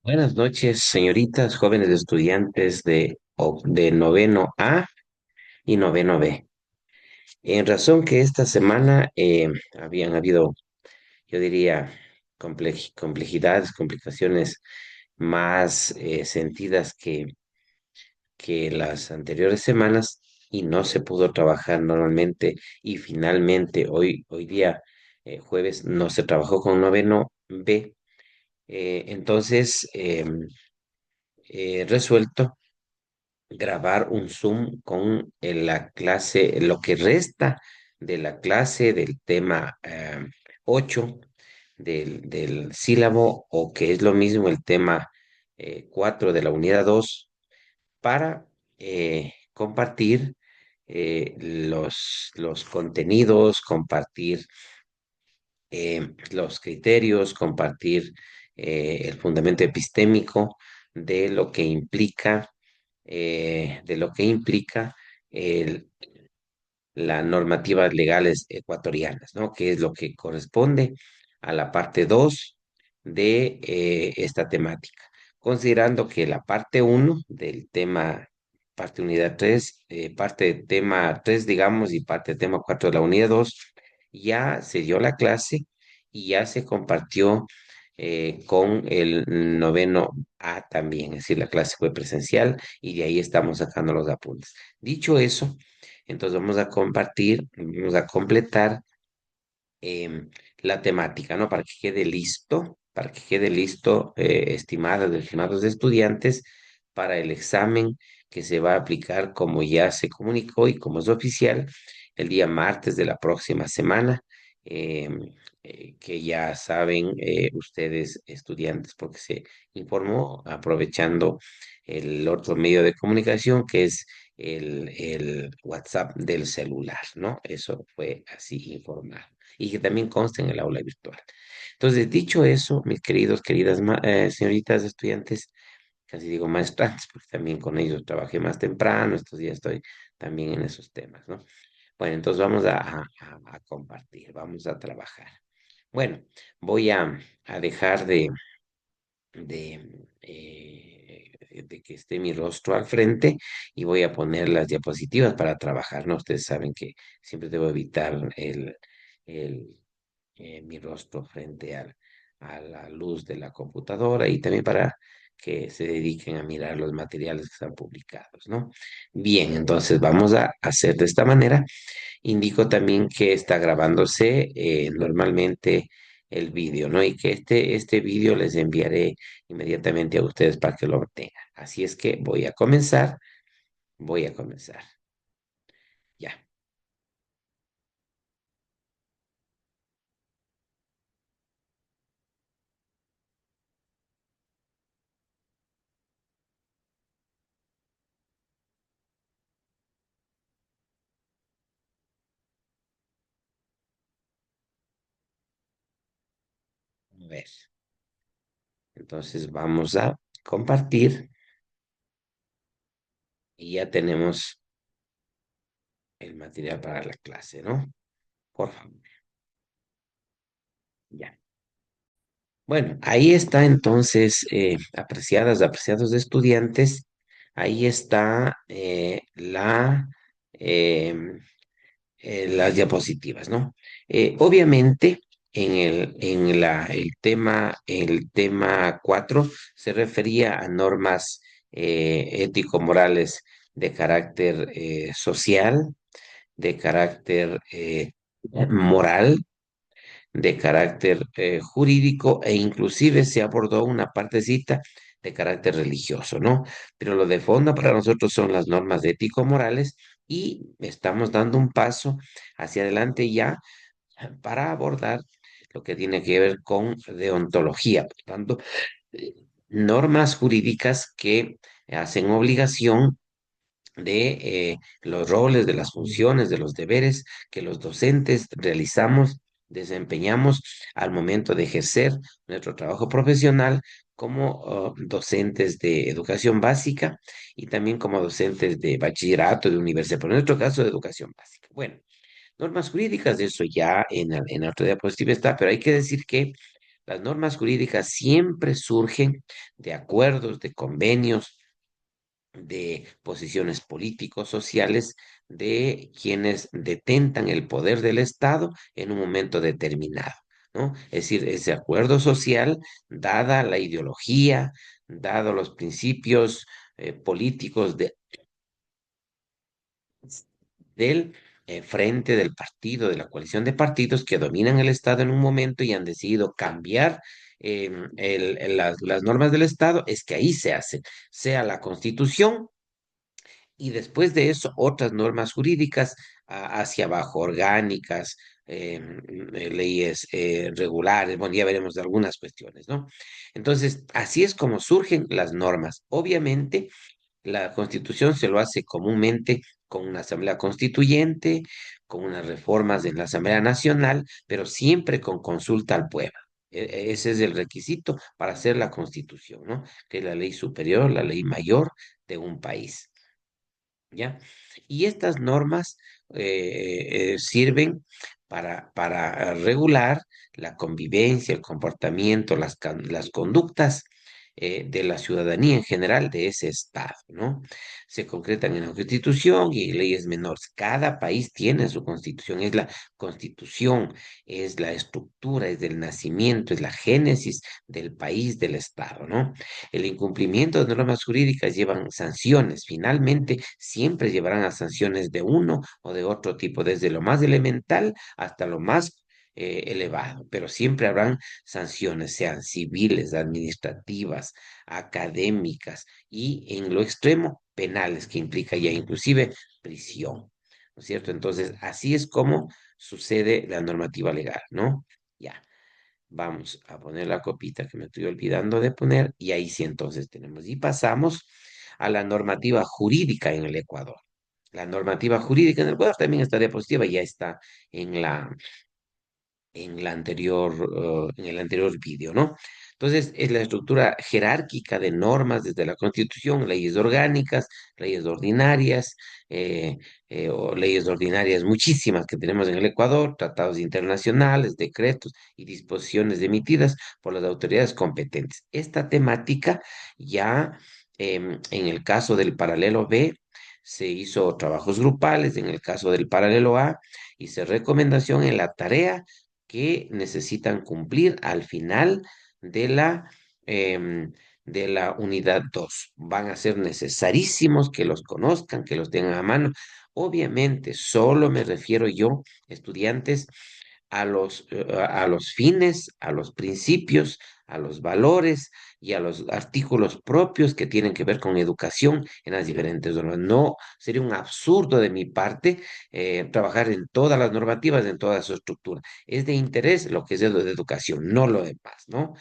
Buenas noches, señoritas, jóvenes estudiantes de noveno A y noveno B. En razón que esta semana habían habido, yo diría, complejidades, complicaciones más sentidas que las anteriores semanas y no se pudo trabajar normalmente y finalmente hoy día, jueves, no se trabajó con noveno B. Entonces, he resuelto grabar un Zoom con la clase, lo que resta de la clase del tema 8 del sílabo, o que es lo mismo el tema 4 de la unidad 2, para compartir los contenidos, compartir los criterios, compartir el fundamento epistémico de lo que implica, el- las normativas legales ecuatorianas, ¿no? Que es lo que corresponde a la parte 2 de esta temática. Considerando que la parte uno del tema, parte unidad 3, parte tema 3, digamos, y parte tema 4 de la unidad 2, ya se dio la clase y ya se compartió con el noveno A también, es decir, la clase fue presencial y de ahí estamos sacando los apuntes. Dicho eso, entonces vamos a compartir, vamos a completar la temática, ¿no? Para que quede listo, estimadas, estimados estudiantes, para el examen que se va a aplicar, como ya se comunicó y como es oficial, el día martes de la próxima semana, que ya saben ustedes, estudiantes, porque se informó aprovechando el otro medio de comunicación, que es el WhatsApp del celular, ¿no? Eso fue así informado y que también consta en el aula virtual. Entonces, dicho eso, mis queridos, queridas señoritas estudiantes, casi digo maestrantes, porque también con ellos trabajé más temprano, estos días estoy también en esos temas, ¿no? Bueno, entonces vamos a compartir, vamos a trabajar. Bueno, voy a dejar de que esté mi rostro al frente y voy a poner las diapositivas para trabajar, ¿no? Ustedes saben que siempre debo evitar el, mi rostro frente a la luz de la computadora y también para que se dediquen a mirar los materiales que están publicados, ¿no? Bien, entonces vamos a hacer de esta manera. Indico también que está grabándose normalmente el vídeo, ¿no? Y que este vídeo les enviaré inmediatamente a ustedes para que lo tengan. Así es que voy a comenzar. Ya, a ver. Entonces vamos a compartir y ya tenemos el material para la clase, ¿no? Por favor, ya. Bueno, ahí está entonces, apreciados estudiantes, ahí está em, las diapositivas, ¿no? Obviamente, el tema 4 se refería a normas ético-morales de carácter social, de carácter moral, de carácter jurídico, e inclusive se abordó una partecita de carácter religioso, ¿no? Pero lo de fondo para nosotros son las normas ético-morales y estamos dando un paso hacia adelante ya para abordar lo que tiene que ver con deontología, por tanto, eh, normas jurídicas que hacen obligación de los roles, de las funciones, de los deberes que los docentes realizamos, desempeñamos al momento de ejercer nuestro trabajo profesional como docentes de educación básica y también como docentes de bachillerato, de universidad, pero en nuestro caso de educación básica. Bueno, normas jurídicas, de eso ya en la otra diapositiva está, pero hay que decir que Las normas jurídicas siempre surgen de acuerdos, de convenios, de posiciones políticos, sociales, de quienes detentan el poder del Estado en un momento determinado, ¿no? Es decir, ese acuerdo social, dada la ideología, dado los principios políticos del frente del partido, de la coalición de partidos que dominan el Estado en un momento y han decidido cambiar las normas del Estado, es que ahí se hace, sea la Constitución y después de eso otras normas jurídicas hacia abajo, orgánicas, leyes regulares, bueno, ya veremos de algunas cuestiones, ¿no? Entonces, así es como surgen las normas. Obviamente, la Constitución se lo hace comúnmente con una Asamblea Constituyente, con unas reformas en la Asamblea Nacional, pero siempre con consulta al pueblo. Ese es el requisito para hacer la Constitución, ¿no? Que es la ley superior, la ley mayor de un país. ¿Ya? Y estas normas sirven para regular la convivencia, el comportamiento, las conductas de la ciudadanía en general de ese estado, ¿no? Se concretan en la Constitución y leyes menores. Cada país tiene su Constitución, es la Constitución, es la estructura, es del nacimiento, es la génesis del país, del estado, ¿no? El incumplimiento de normas jurídicas llevan sanciones. Finalmente, siempre llevarán a sanciones de uno o de otro tipo, desde lo más elemental hasta lo más elevado. Pero siempre habrán sanciones, sean civiles, administrativas, académicas y en lo extremo, penales, que implica ya inclusive prisión. ¿No es cierto? Entonces, así es como sucede la normativa legal, ¿no? Ya. Vamos a poner la copita que me estoy olvidando de poner y ahí sí entonces tenemos. Y pasamos a la normativa jurídica en el Ecuador. La normativa jurídica en el Ecuador también está diapositiva, ya está en la anterior, en el anterior vídeo, ¿no? Entonces, es la estructura jerárquica de normas desde la Constitución, leyes orgánicas, leyes ordinarias, o leyes ordinarias muchísimas que tenemos en el Ecuador, tratados internacionales, decretos y disposiciones emitidas por las autoridades competentes. Esta temática ya, en el caso del paralelo B, se hizo trabajos grupales, en el caso del paralelo A, hice recomendación en la tarea que necesitan cumplir al final de em, de la unidad 2. Van a ser necesarísimos que los conozcan, que los tengan a mano. Obviamente, solo me refiero yo, estudiantes, a los fines, a los principios, a los valores y a los artículos propios que tienen que ver con educación en las diferentes normas. No sería un absurdo de mi parte trabajar en todas las normativas, en toda su estructura. Es de interés lo que es de educación, no lo demás, ¿no?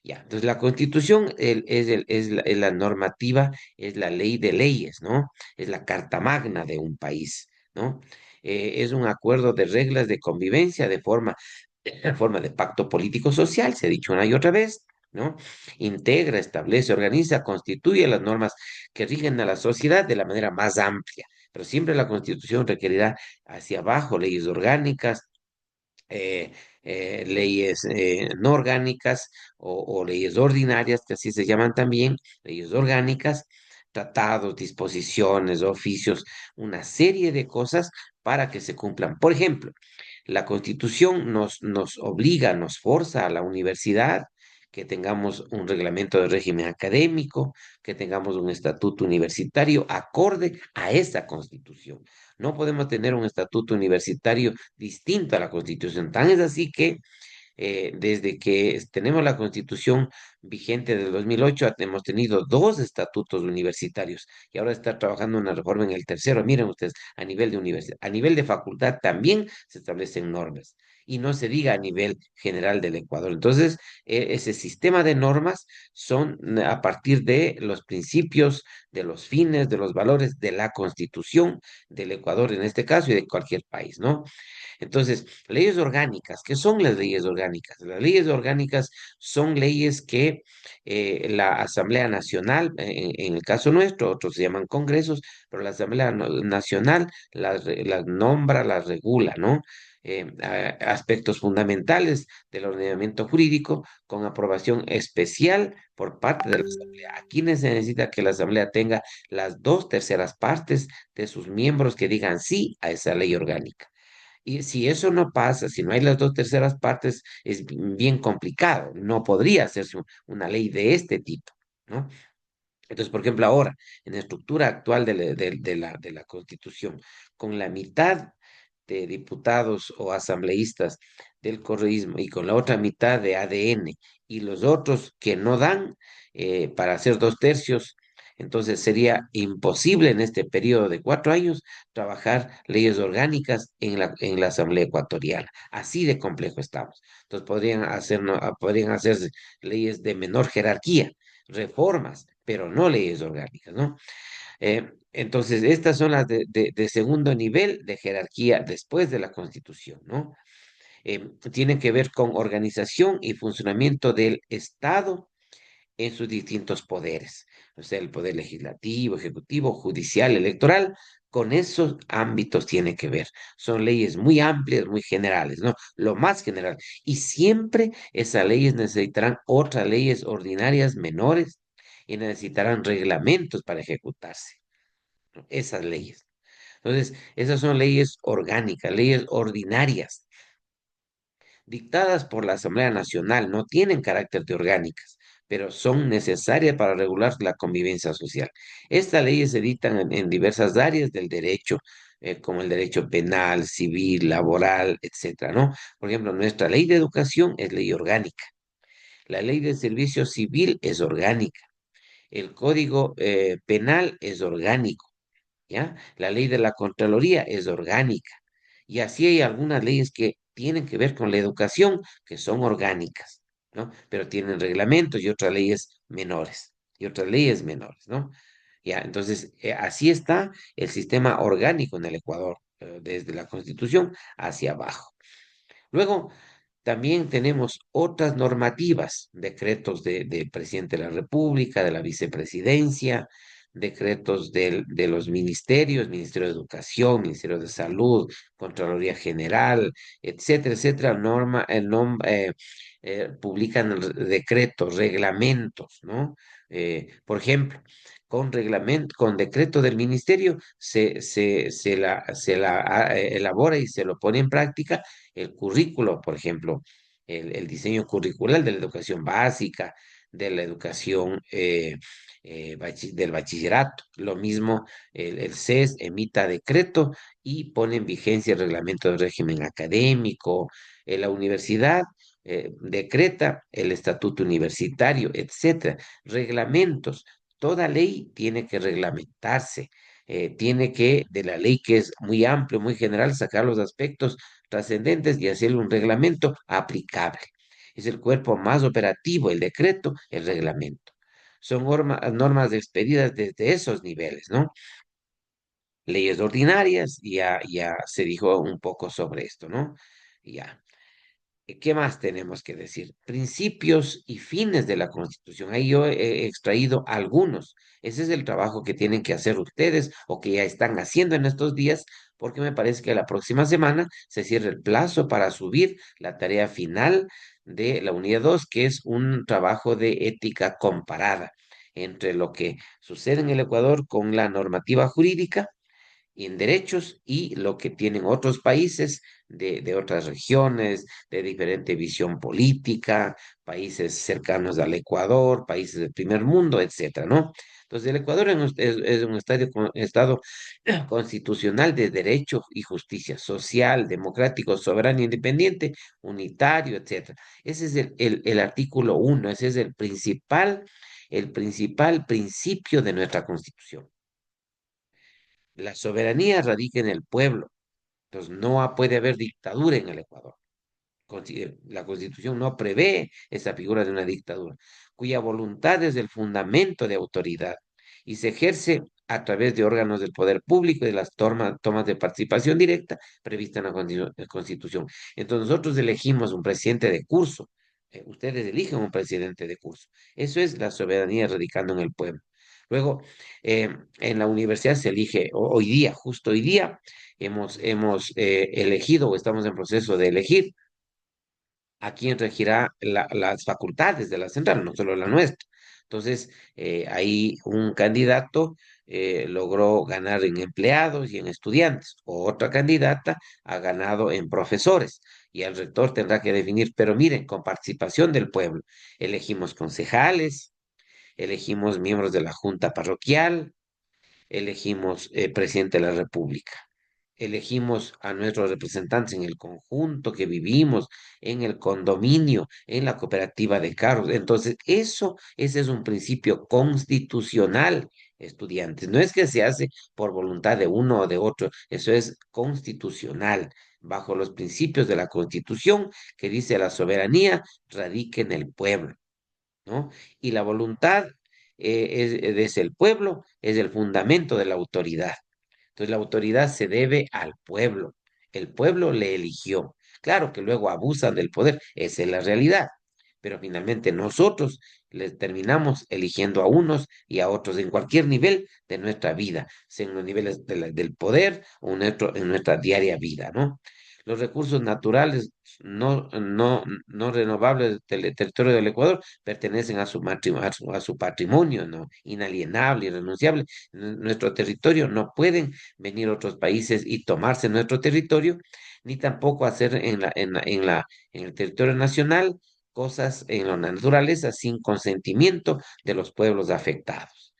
Ya, entonces la Constitución es la normativa, es la ley de leyes, ¿no? Es la carta magna de un país, ¿no? Es un acuerdo de reglas de convivencia de forma de pacto político-social, se ha dicho una y otra vez, ¿no? Integra, establece, organiza, constituye las normas que rigen a la sociedad de la manera más amplia, pero siempre la Constitución requerirá hacia abajo leyes orgánicas, eh, leyes no orgánicas o leyes ordinarias, que así se llaman también, leyes orgánicas, tratados, disposiciones, oficios, una serie de cosas para que se cumplan. Por ejemplo, la Constitución nos obliga, nos forza a la universidad que tengamos un reglamento de régimen académico, que tengamos un estatuto universitario acorde a esa Constitución. No podemos tener un estatuto universitario distinto a la Constitución. Tan es así que desde que tenemos la Constitución vigente del 2008, hemos tenido dos estatutos universitarios y ahora está trabajando una reforma en el tercero. Miren ustedes, a nivel de universidad, a nivel de facultad también se establecen normas y no se diga a nivel general del Ecuador. Entonces, ese sistema de normas son a partir de los principios, de los fines, de los valores de la Constitución del Ecuador en este caso y de cualquier país, ¿no? Entonces, leyes orgánicas, ¿qué son las leyes orgánicas? Las leyes orgánicas son leyes que la Asamblea Nacional, en el caso nuestro, otros se llaman congresos, pero la Asamblea Nacional las nombra, las regula, ¿no? aspectos fundamentales del ordenamiento jurídico con aprobación especial por parte de la Asamblea. Aquí se necesita que la Asamblea tenga las dos terceras partes de sus miembros que digan sí a esa ley orgánica. Y si eso no pasa, si no hay las dos terceras partes, es bien complicado. No podría hacerse una ley de este tipo, ¿no? Entonces, por ejemplo, ahora, en la estructura actual de la Constitución, con la mitad de diputados o asambleístas del correísmo y con la otra mitad de ADN y los otros que no dan para hacer dos tercios, entonces sería imposible en este periodo de 4 años trabajar leyes orgánicas en la Asamblea Ecuatoriana. Así de complejo estamos. Entonces podrían hacerse leyes de menor jerarquía, reformas, pero no leyes orgánicas, ¿no? Entonces, estas son las de segundo nivel de jerarquía después de la Constitución, ¿no? Tienen que ver con organización y funcionamiento del Estado en sus distintos poderes, o sea, el poder legislativo, ejecutivo, judicial, electoral. Con esos ámbitos tiene que ver. Son leyes muy amplias, muy generales, ¿no? Lo más general. Y siempre esas leyes necesitarán otras leyes ordinarias menores y necesitarán reglamentos para ejecutarse, ¿no? Esas leyes. Entonces, esas son leyes orgánicas, leyes ordinarias dictadas por la Asamblea Nacional, no tienen carácter de orgánicas, pero son necesarias para regular la convivencia social. Estas leyes se dictan en diversas áreas del derecho, como el derecho penal, civil, laboral, etcétera, ¿no? Por ejemplo, nuestra ley de educación es ley orgánica. La ley de servicio civil es orgánica. El código penal es orgánico. ¿Ya? La ley de la Contraloría es orgánica. Y así hay algunas leyes que tienen que ver con la educación, que son orgánicas, ¿no? Pero tienen reglamentos y otras leyes menores, ¿no? Ya, entonces, así está el sistema orgánico en el Ecuador, desde la Constitución hacia abajo. Luego, también tenemos otras normativas, decretos del presidente de la República, de la vicepresidencia, decretos de los ministerios, Ministerio de Educación, Ministerio de Salud, Contraloría General, etcétera, etcétera, publican decretos, reglamentos, ¿no? Por ejemplo, con decreto del ministerio se elabora y se lo pone en práctica el currículo, por ejemplo, el diseño curricular de la educación básica, de la educación del bachillerato. Lo mismo, el CES emita decreto y pone en vigencia el reglamento del régimen académico. La universidad decreta el estatuto universitario, etcétera. Reglamentos. Toda ley tiene que reglamentarse. Tiene que, de la ley que es muy amplio, muy general, sacar los aspectos trascendentes y hacerle un reglamento aplicable. Es el cuerpo más operativo, el decreto, el reglamento. Son normas expedidas desde esos niveles, ¿no? Leyes ordinarias, ya se dijo un poco sobre esto, ¿no? Ya. ¿Qué más tenemos que decir? Principios y fines de la Constitución. Ahí yo he extraído algunos. Ese es el trabajo que tienen que hacer ustedes o que ya están haciendo en estos días, porque me parece que la próxima semana se cierra el plazo para subir la tarea final de la unidad 2, que es un trabajo de ética comparada entre lo que sucede en el Ecuador con la normativa jurídica y en derechos y lo que tienen otros países de otras regiones, de diferente visión política, países cercanos al Ecuador, países del primer mundo, etcétera, ¿no? Entonces, el Ecuador es un estado constitucional de derecho y justicia social, democrático, soberano, independiente, unitario, etcétera. Ese es el artículo 1, ese es el principal principio de nuestra Constitución. La soberanía radica en el pueblo, entonces no puede haber dictadura en el Ecuador. La Constitución no prevé esa figura de una dictadura, cuya voluntad es el fundamento de autoridad y se ejerce a través de órganos del poder público y de las tomas de participación directa previstas en la Constitución. Entonces nosotros elegimos un presidente de curso, ustedes eligen un presidente de curso. Eso es la soberanía radicando en el pueblo. Luego, en la universidad se elige, hoy día, justo hoy día, hemos elegido o estamos en proceso de elegir a quién regirá las facultades de la central, no solo la nuestra. Entonces, ahí un candidato logró ganar en empleados y en estudiantes, otra candidata ha ganado en profesores y el rector tendrá que definir, pero miren, con participación del pueblo, elegimos concejales, elegimos miembros de la junta parroquial, elegimos presidente de la República. Elegimos a nuestros representantes en el conjunto que vivimos, en el condominio, en la cooperativa de carros. Entonces, ese es un principio constitucional, estudiantes. No es que se hace por voluntad de uno o de otro, eso es constitucional, bajo los principios de la Constitución que dice la soberanía radica en el pueblo, ¿no? Y la voluntad es el pueblo, es el fundamento de la autoridad. Entonces la autoridad se debe al pueblo. El pueblo le eligió. Claro que luego abusan del poder, esa es la realidad. Pero finalmente nosotros les terminamos eligiendo a unos y a otros en cualquier nivel de nuestra vida, sea en los niveles del poder o en nuestra diaria vida, ¿no? Los recursos naturales no renovables del territorio del Ecuador pertenecen a su patrimonio, ¿no? Inalienable, irrenunciable. Nuestro territorio no pueden venir otros países y tomarse nuestro territorio, ni tampoco hacer en el territorio nacional cosas en la naturaleza sin consentimiento de los pueblos afectados.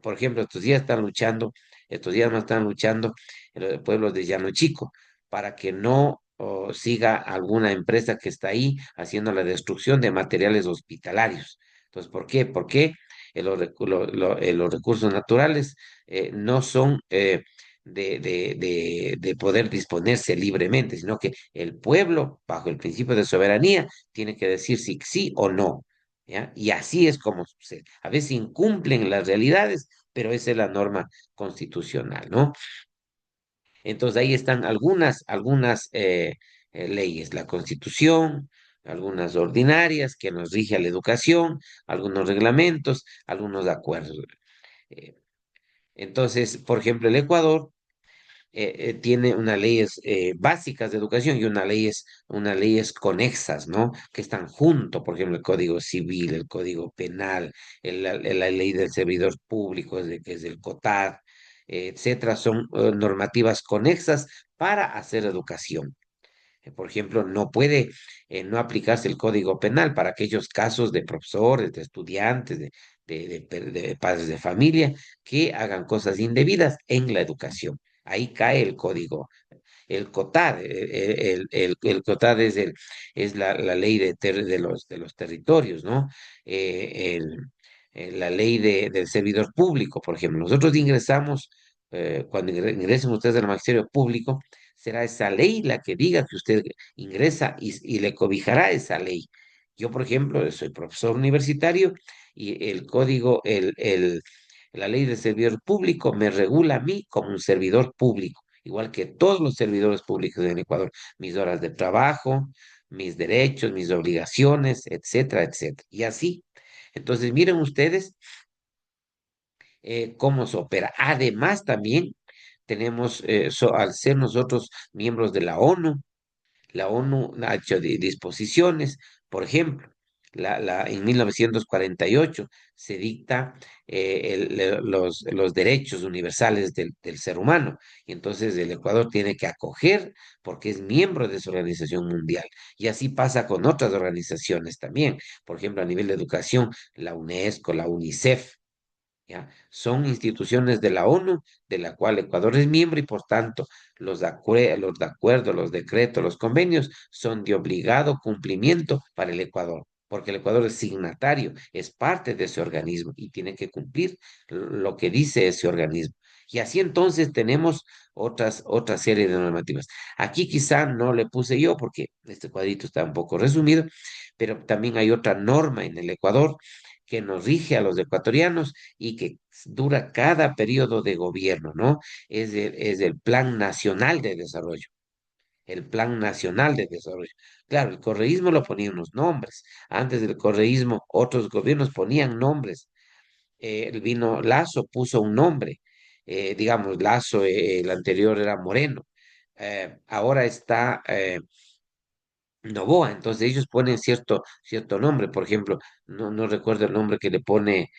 Por ejemplo, estos días no están luchando los pueblos de Llano Chico para que no siga alguna empresa que está ahí haciendo la destrucción de materiales hospitalarios. Entonces, ¿por qué? Porque los recursos naturales no son de poder disponerse libremente, sino que el pueblo, bajo el principio de soberanía, tiene que decir si sí o no. ¿Ya? Y así es como sucede. A veces incumplen las realidades, pero esa es la norma constitucional, ¿no? Entonces ahí están algunas leyes, la Constitución, algunas ordinarias que nos rige a la educación, algunos reglamentos, algunos acuerdos. Eh, entonces, por ejemplo, el Ecuador tiene unas leyes básicas de educación y unas leyes conexas, ¿no? Que están juntos, por ejemplo, el Código Civil, el Código Penal, la ley del servidor público, que es el COTAD, etcétera, son normativas conexas para hacer educación. Por ejemplo, no puede no aplicarse el Código Penal para aquellos casos de profesores, de estudiantes, de padres de familia que hagan cosas indebidas en la educación. Ahí cae el código, el COTAD. El COTAD es la ley de los territorios, ¿no? La ley del servidor público, por ejemplo. Nosotros ingresamos, cuando ingresen ustedes al magisterio público, será esa ley la que diga que usted ingresa y le cobijará esa ley. Yo, por ejemplo, soy profesor universitario y la ley del servidor público me regula a mí como un servidor público, igual que todos los servidores públicos en Ecuador, mis horas de trabajo, mis derechos, mis obligaciones, etcétera, etcétera. Y así. Entonces, miren ustedes cómo se opera. Además, también tenemos, al ser nosotros miembros de la ONU ha hecho disposiciones, por ejemplo, en 1948 se dicta los derechos universales del ser humano, y entonces el Ecuador tiene que acoger porque es miembro de esa organización mundial. Y así pasa con otras organizaciones también, por ejemplo, a nivel de educación, la UNESCO, la UNICEF. ¿Ya? Son instituciones de la ONU, de la cual Ecuador es miembro y por tanto los de acuerdo, los decretos, los convenios son de obligado cumplimiento para el Ecuador, porque el Ecuador es signatario, es parte de ese organismo y tiene que cumplir lo que dice ese organismo. Y así entonces tenemos otra serie de normativas. Aquí quizá no le puse yo porque este cuadrito está un poco resumido, pero también hay otra norma en el Ecuador que nos rige a los ecuatorianos y que dura cada periodo de gobierno, ¿no? Es el Plan Nacional de Desarrollo. El Plan Nacional de Desarrollo. Claro, el correísmo lo ponía unos nombres. Antes del correísmo, otros gobiernos ponían nombres. vino Lazo, puso un nombre, digamos, Lazo, el anterior era Moreno, ahora está Novoa, entonces ellos ponen cierto nombre, por ejemplo, no recuerdo el nombre que le pone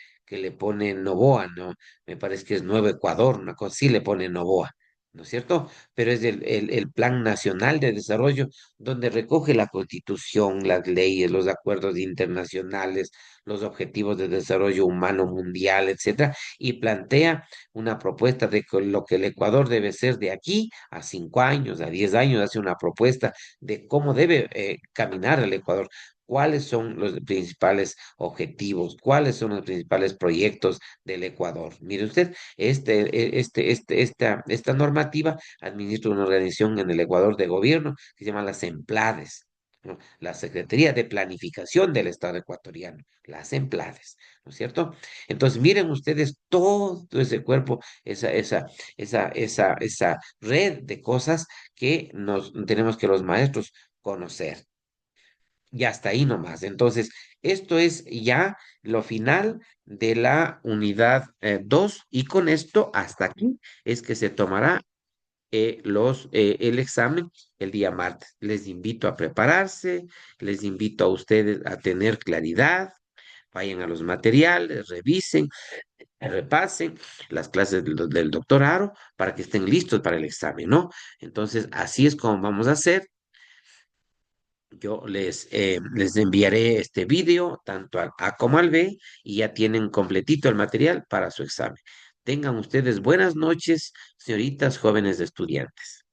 Novoa, ¿no? Me parece que es Nuevo Ecuador, una cosa así le pone Novoa, ¿no es cierto? Pero es el Plan Nacional de Desarrollo donde recoge la Constitución, las leyes, los acuerdos internacionales, los objetivos de desarrollo humano mundial, etcétera, y plantea una propuesta de lo que el Ecuador debe ser de aquí a 5 años, a 10 años, hace una propuesta de cómo debe caminar el Ecuador, cuáles son los principales objetivos, cuáles son los principales proyectos del Ecuador. Mire usted, esta normativa administra una organización en el Ecuador de gobierno que se llama las EMPLADES, ¿no? La Secretaría de Planificación del Estado ecuatoriano, las EMPLADES, ¿no es cierto? Entonces, miren ustedes todo ese cuerpo, esa red de cosas que nos tenemos que los maestros conocer. Y hasta ahí nomás. Entonces, esto es ya lo final de la unidad 2 y con esto hasta aquí es que se tomará el examen el día martes. Les invito a prepararse, les invito a ustedes a tener claridad, vayan a los materiales, revisen, repasen las clases del doctor Aro para que estén listos para el examen, ¿no? Entonces, así es como vamos a hacer. Yo les enviaré este vídeo tanto al A como al B y ya tienen completito el material para su examen. Tengan ustedes buenas noches, señoritas jóvenes estudiantes.